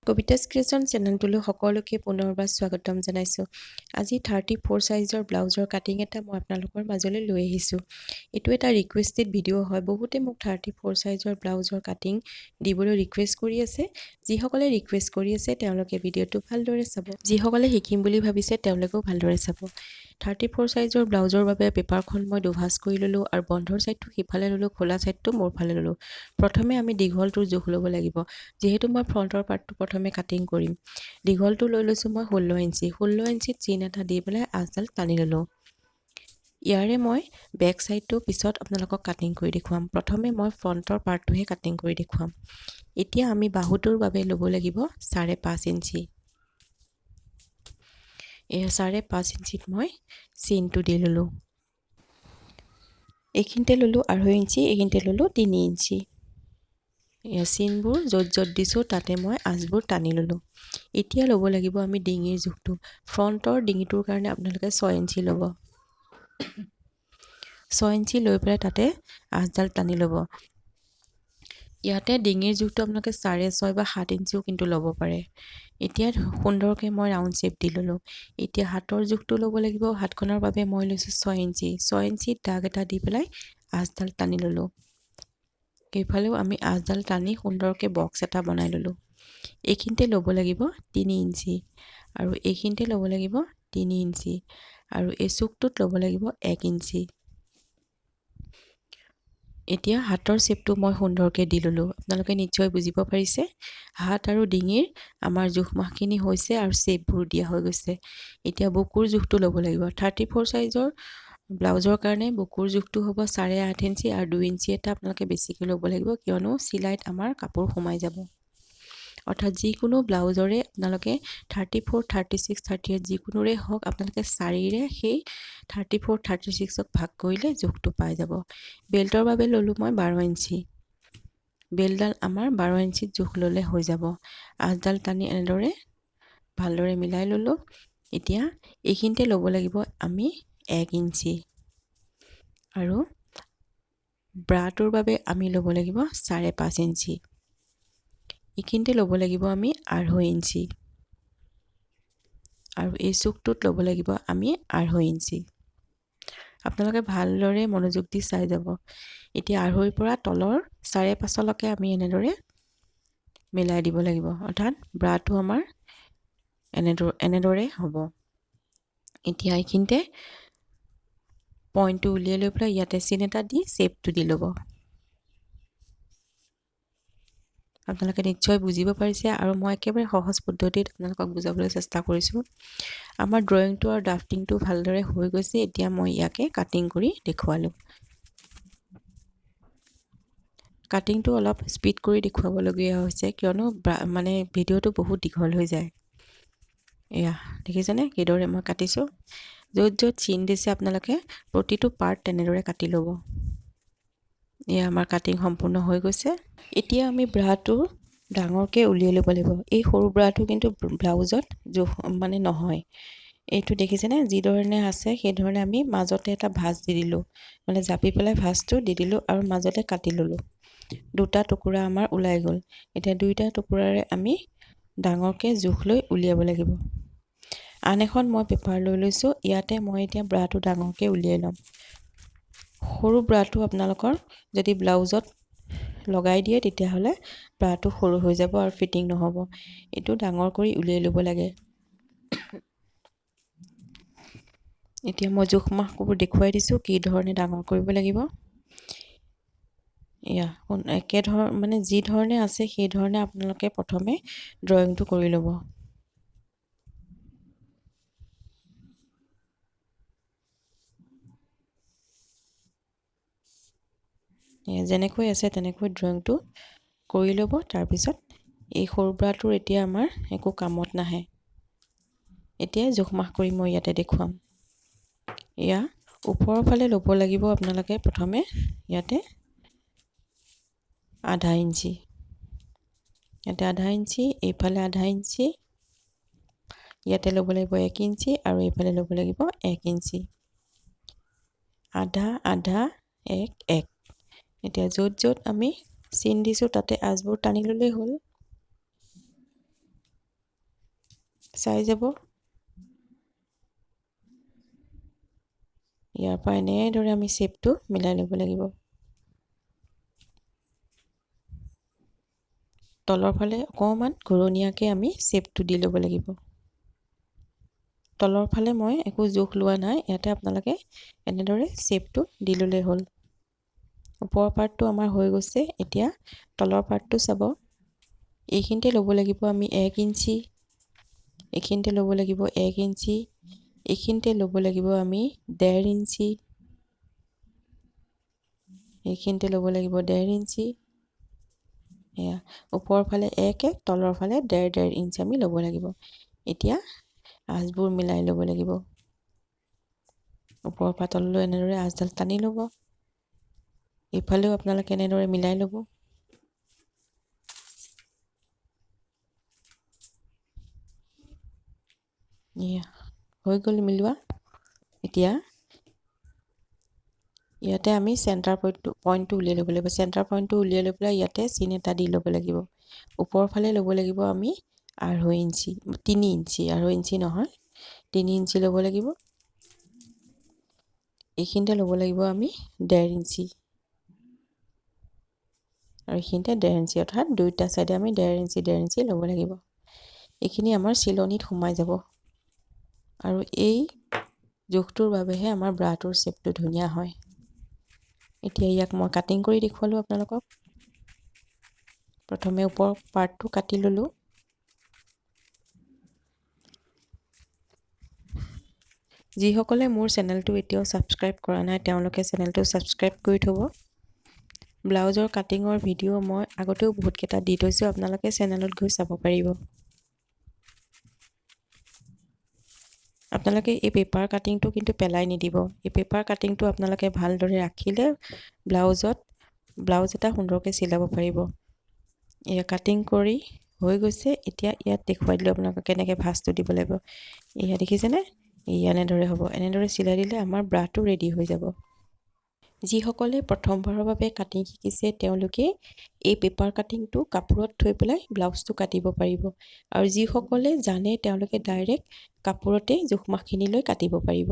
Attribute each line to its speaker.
Speaker 1: কবিতা creation চেনেলটোলৈ সকলোকে পুনৰবাৰ স্বাগতম জনাইছোঁ। আজি 34 সাইজৰ ব্লাউজৰ কাটিং এটা মই আপোনালোকৰ মাজলৈ লৈ আহিছোঁ। এইটো এটা ৰিকুৱেষ্টেড ভিডিঅ' হয়। বহুতে মোক 34 সাইজৰ ব্লাউজৰ কাটিং দিবলৈ ৰিকুৱেষ্ট কৰি আছে। যিসকলে ৰিকুৱেষ্ট কৰি আছে তেওঁলোকে ভিডিঅ'টো ভালদৰে চাব। যিসকলে শিকিম বুলি ভাবিছে তেওঁলোকেও ভালদৰে চাব। 34 সাইজৰ ব্লাউজৰ বাবে পেপাৰখন মই দুভাজ কৰি ল'লোঁ আৰু বন্ধৰ ছাইডটো সিফালে ল'লোঁ, খোলা ছাইডটো মোৰ ফালে ল'লোঁ। প্ৰথমে আমি দীঘলটোৰ জোখ ল'ব লাগিব। যিহেতু মই ফ্ৰণ্টৰ পাৰ্টটো প্ৰথমে কাটিং কৰিম। দীঘলটো লৈ লৈছোঁ মই 16 ইঞ্চি। 16 ইঞ্চিত চিন এটা দি পেলাই আঁচডাল টানি ল'লোঁ। ইয়াৰে মই বেক ছাইডটো পিছত আপোনালোকক কাটিং কৰি দেখুৱাম। প্ৰথমে মই ফ্ৰণ্টৰ পাৰ্টটোহে কাটিং কৰি দেখুৱাম। এতিয়া আমি বাহুটোৰ বাবে ল'ব লাগিব 5.5 ইঞ্চি। এই 5.5 ইঞ্চিত মই চিনটো দি ল'লোঁ। এইখিনিতে ল'লোঁ 2.5 ইঞ্চি, এইখিনিতে ল'লোঁ 3 ইঞ্চি। চিনবোৰ য'ত দিছোঁ তাতে মই আঁচবোৰ টানি ল'লোঁ। এতিয়া ল'ব লাগিব আমি ডিঙিৰ জোখটো। ফ্ৰণ্টৰ ডিঙিটোৰ কাৰণে আপোনালোকে 6 ইঞ্চি ল'ব। 6 ইঞ্চি লৈ পেলাই তাতে আঁচডাল টানি ল'ব। ইয়াতে ডিঙিৰ জোখটো আপোনালোকে 6.5 বা 7 ইঞ্চিও কিন্তু ল'ব পাৰে। এতিয়া সুন্দৰকৈ মই ৰাউণ্ড শ্বেপ দি ল'লোঁ। এতিয়া হাতৰ জোখটো ল'ব লাগিব। হাতখনৰ বাবে মই লৈছোঁ 6 ইঞ্চি। 6 ইঞ্চিত দাগ এটা দি পেলাই আঁচডাল টানি ল'লোঁ। এইফালেও আমি আঁচডাল টানি সুন্দৰকৈ বক্স এটা বনাই ল'লোঁ। এইখিনিতে ল'ব লাগিব 3 ইঞ্চি আৰু এইখিনিতে ল'ব লাগিব 3 ইঞ্চি আৰু এই চুকটোত ল'ব লাগিব 1 ইঞ্চি। এতিয়া হাতৰ শ্বেপটো মই সুন্দৰকৈ দি ল'লোঁ। আপোনালোকে নিশ্চয় বুজিব পাৰিছে। হাত আৰু ডিঙিৰ আমাৰ জোখ মাখখিনি হৈছে আৰু শ্বেপবোৰ দিয়া হৈ গৈছে। এতিয়া বুকুৰ জোখটো ল'ব লাগিব। 34 সাইজৰ ব্লাউজৰ কাৰণে বুকুৰ জোখটো হ'ব 8.5 ইঞ্চি আৰু 2 ইঞ্চি এটা আপোনালোকে বেছিকৈ ল'ব লাগিব, কিয়নো চিলাইত আমাৰ কাপোৰ সোমাই যাব। অৰ্থাৎ যিকোনো ব্লাউজৰে আপোনালোকে 34, 36, 38 যিকোনোৰে হওক আপোনালোকে 4ৰে সেই 34, 36ক ভাগ কৰিলে জোখটো পাই যাব। বেল্টৰ বাবে ল'লোঁ মই 12 ইঞ্চি। বেল্টডাল আমাৰ 12 ইঞ্চিত জোখ ল'লে হৈ যাব। আঁচডাল টানি এনেদৰে ভালদৰে মিলাই ল'লোঁ। এতিয়া এইখিনিতে ল'ব লাগিব আমি 1 ইঞ্চি আৰু ব্ৰাটোৰ বাবে আমি ল'ব লাগিব 5.5 ইঞ্চি। এইখিনিতে ল'ব লাগিব আমি 2.5 ইঞ্চি আৰু এই চুকটোত ল'ব লাগিব আমি 2.5 ইঞ্চি। আপোনালোকে ভালদৰে মনোযোগ দি চাই যাব। এতিয়া 2.5ৰ পৰা তলৰ 5.5লৈকে আমি এনেদৰে মিলাই দিব লাগিব। অৰ্থাৎ ব্ৰাটো আমাৰ এনেদৰে হ'ব। এতিয়া এইখিনিতে পইণ্টটো উলিয়াই লৈ পেলাই ইয়াতে চিন এটা দি শ্বেপটো দি ল'ব। আপোনালোকে নিশ্চয় বুজিব পাৰিছে আৰু মই একেবাৰে সহজ পদ্ধতিত আপোনালোকক বুজাবলৈ চেষ্টা কৰিছোঁ। আমাৰ ড্ৰয়িংটো আৰু ড্ৰাফটিংটো ভালদৰে হৈ গৈছে। এতিয়া মই ইয়াকে কাটিং কৰি দেখুৱালোঁ। কাটিংটো অলপ স্পীড কৰি দেখুৱাবলগীয়া হৈছে, কিয়নো মানে ভিডিঅ'টো বহুত দীঘল হৈ যায়। এয়া দেখিছেনে কিদৰে মই কাটিছোঁ। য'ত চিন দিছে আপোনালোকে প্ৰতিটো পাৰ্ট তেনেদৰে কাটি ল'ব। এয়া আমাৰ কাটিং সম্পূৰ্ণ হৈ গৈছে। এতিয়া আমি ব্ৰাটো ডাঙৰকৈ উলিয়াই ল'ব লাগিব। এই সৰু ব্ৰাটো কিন্তু ব্লাউজত জোখ মানে নহয়। এইটো দেখিছেনে যিধৰণে আছে সেইধৰণে আমি মাজতে এটা ভাঁজ দি দিলোঁ, মানে জাপি পেলাই ভাঁজটো দি দিলোঁ আৰু মাজতে কাটি ল'লোঁ। দুটা টুকুৰা আমাৰ ওলাই গ'ল। এতিয়া দুইটা টুকুৰাৰে আমি ডাঙৰকৈ জোখ লৈ উলিয়াব লাগিব। আন এখন মই পেপাৰ লৈ লৈছোঁ। ইয়াতে মই এতিয়া ব্ৰাটো ডাঙৰকৈ উলিয়াই ল'ম। সৰু ব্ৰাটো আপোনালোকৰ যদি ব্লাউজত লগাই দিয়ে তেতিয়াহ'লে ব্ৰাটো সৰু হৈ যাব আৰু ফিটিং নহ'ব। এইটো ডাঙৰ কৰি উলিয়াই ল'ব লাগে। এতিয়া মই জোখ মাখবোৰ দেখুৱাই দিছোঁ কি ধৰণে ডাঙৰ কৰিব লাগিব। এয়া মানে যি ধৰণে আছে সেই ধৰণে আপোনালোকে প্ৰথমে ড্ৰয়িংটো কৰি ল'ব। যেনেকৈ আছে তেনেকৈ ড্ৰয়িংটো কৰি ল'ব। তাৰপিছত এই সৰু ব্ৰাটোৰ এতিয়া আমাৰ একো কামত নাহে। এতিয়া জোখ মাখ কৰি মই ইয়াতে দেখুৱাম। এয়া ওপৰৰ ফালে ল'ব লাগিব আপোনালোকে প্ৰথমে ইয়াতে 1/2 ইঞ্চি, ইয়াতে 1/2 ইঞ্চি, এইফালে 1/2 ইঞ্চি, ইয়াতে ল'ব লাগিব 1 ইঞ্চি আৰু এইফালে ল'ব লাগিব 1 ইঞ্চি। 1/2, 1/2, 1, 1। এতিয়া য'ত আমি চিন দিছোঁ তাতে আঁচবোৰ টানি ল'লেই হ'ল। চাই যাব। ইয়াৰ পৰা এনেদৰে আমি শ্বেপটো মিলাই ল'ব লাগিব। তলৰ ফালে অকণমান ঘূৰণীয়াকৈ আমি শ্বেপটো দি ল'ব লাগিব। তলৰ ফালে মই একো জোখ লোৱা নাই, ইয়াতে আপোনালোকে এনেদৰে শ্বেপটো দি ল'লেই হ'ল। ওপৰৰ পাৰ্টটো আমাৰ হৈ গৈছে। এতিয়া তলৰ পাৰ্টটো চাব। এইখিনিতে ল'ব লাগিব আমি 1 ইঞ্চি, এইখিনিতে ল'ব লাগিব 1 ইঞ্চি, এইখিনিতে ল'ব লাগিব আমি 1.5 ইঞ্চি, এইখিনিতে ল'ব লাগিব 1.5 ইঞ্চি। এয়া ওপৰৰ ফালে 1, তলৰ ফালে 1.5 ইঞ্চি আমি ল'ব লাগিব। এতিয়া আঁচবোৰ মিলাই ল'ব লাগিব। ওপৰৰ পৰা তললৈ এনেদৰে আঁচডাল টানি ল'ব। ইফালেও আপোনালোকে এনেদৰে মিলাই ল'ব। এয়া হৈ গ'ল মিলোৱা। এতিয়া ইয়াতে আমি চেণ্টাৰ পইণ্টটো উলিয়াই ল'ব লাগিব। চেণ্টাৰ পইণ্টটো উলিয়াই লৈ পেলাই ইয়াতে চিন এটা দি ল'ব লাগিব। ওপৰৰ ফালে ল'ব লাগিব আমি 2.5 ইঞ্চি, 3 ইঞ্চি, 2.5 ইঞ্চি নহয়, 3 ইঞ্চি ল'ব লাগিব। এইখিনিতে ল'ব লাগিব আমি 1.5 ইঞ্চি, আৰু এইখিনিতে 1.5 ইঞ্চি, অৰ্থাৎ দুয়োটা চাইডে আমি 1.5 ইঞ্চি 1.5 ইঞ্চি ল'ব লাগিব। এইখিনি আমাৰ চিলনিত সোমাই যাব, আৰু এই জোখটোৰ বাবেহে আমাৰ ব্ৰাটোৰ শ্বেপটো ধুনীয়া হয়। এতিয়া ইয়াক মই কাটিং কৰি দেখুৱালোঁ আপোনালোকক। প্ৰথমে ওপৰৰ পাৰ্টটো কাটি ল'লোঁ। যিসকলে মোৰ চেনেলটো এতিয়াও ছাবস্ক্ৰাইব কৰা নাই, তেওঁলোকে চেনেলটো ছাবস্ক্ৰাইব কৰি থ'ব। ব্লাউজৰ কাটিঙৰ ভিডিঅ' মই আগতেও বহুতকেইটা দি থৈছোঁ, আপোনালোকে চেনেলত গৈ চাব পাৰিব। আপোনালোকে এই পেপাৰ কাটিংটো কিন্তু পেলাই নিদিব। এই পেপাৰ কাটিংটো আপোনালোকে ভালদৰে ৰাখিলে ব্লাউজ এটা সুন্দৰকৈ চিলাব পাৰিব। এয়া কাটিং কৰি হৈ গৈছে। এতিয়া ইয়াত দেখুৱাই দিলোঁ আপোনালোকক কেনেকৈ ভাঁজটো দিব লাগিব। এয়া দেখিছেনে? এনেদৰে হ'ব। এনেদৰে চিলাই দিলে আমাৰ ব্ৰাটো ৰেডি হৈ যাব। যিসকলে প্ৰথমবাৰৰ বাবে কাটিং শিকিছে, তেওঁলোকে এই পেপাৰ কাটিংটো কাপোৰত থৈ পেলাই ব্লাউজটো কাটিব পাৰিব। আৰু যিসকলে জানে, তেওঁলোকে ডাইৰেক্ট কাপোৰতে জোখ মাখখিনি লৈ কাটিব পাৰিব।